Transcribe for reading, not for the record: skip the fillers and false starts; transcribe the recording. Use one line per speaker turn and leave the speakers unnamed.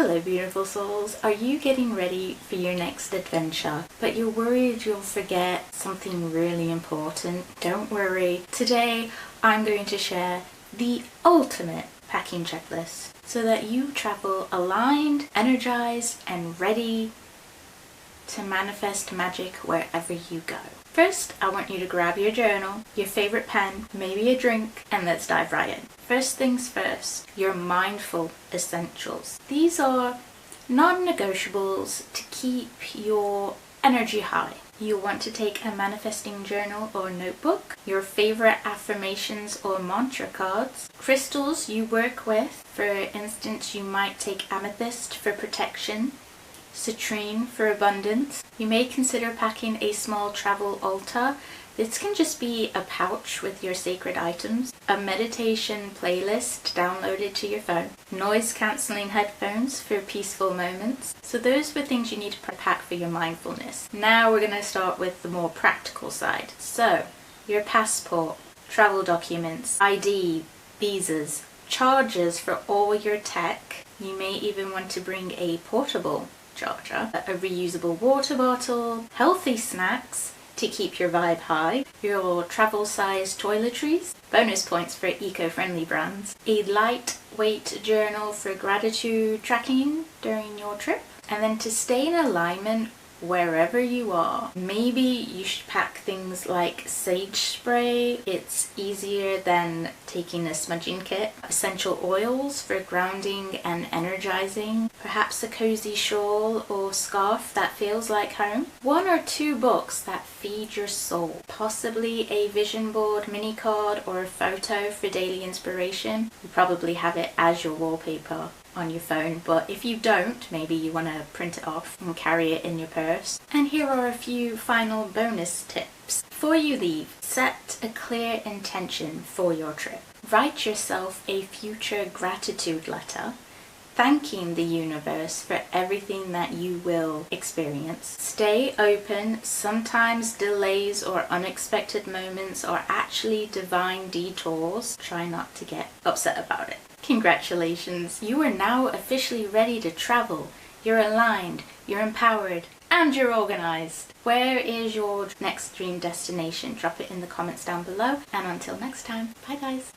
Hello beautiful souls, are you getting ready for your next adventure, but you're worried you'll forget something really important? Don't worry, today I'm going to share the ultimate packing checklist so that you travel aligned, energized, and ready to manifest magic wherever you go. First, I want you to grab your journal, your favorite pen, maybe a drink, and let's dive right in. First things first, your mindful essentials. These are non-negotiables to keep your energy high. You'll want to take a manifesting journal or notebook, your favorite affirmations or mantra cards, crystals you work with. For instance, you might take amethyst for protection, citrine for abundance. You may consider packing a small travel altar. This can just be a pouch with your sacred items, a meditation playlist downloaded to your phone, noise cancelling headphones for peaceful moments. So those were things you need to pack for your mindfulness. Now we're going to start with the more practical side. So your passport, travel documents, ID, visas, chargers for all your tech. You may even want to bring a portable charger, a reusable water bottle, healthy snacks to keep your vibe high, your travel size toiletries, bonus points for eco-friendly brands, a lightweight journal for gratitude tracking during your trip, and then to stay in alignment wherever you are, maybe you should pack things like sage spray. It's easier than taking a smudging kit. Essential oils for grounding and energizing. Perhaps a cozy shawl or scarf that feels like home. 1 or 2 books that feed your soul. Possibly a vision board, mini card, or a photo for daily inspiration. You probably have it as your wallpaper on your phone, but if you don't, maybe you want to print it off and carry it in your purse. And here are a few final bonus tips. Before you leave, set a clear intention for your trip. Write yourself a future gratitude letter, thanking the universe for everything that you will experience. Stay open. Sometimes delays or unexpected moments are actually divine detours. Try not to get upset about it. Congratulations, you are now officially ready to travel. You're aligned, you're empowered, and you're organized. Where is your next dream destination? Drop it in the comments down below. And until next time, bye guys.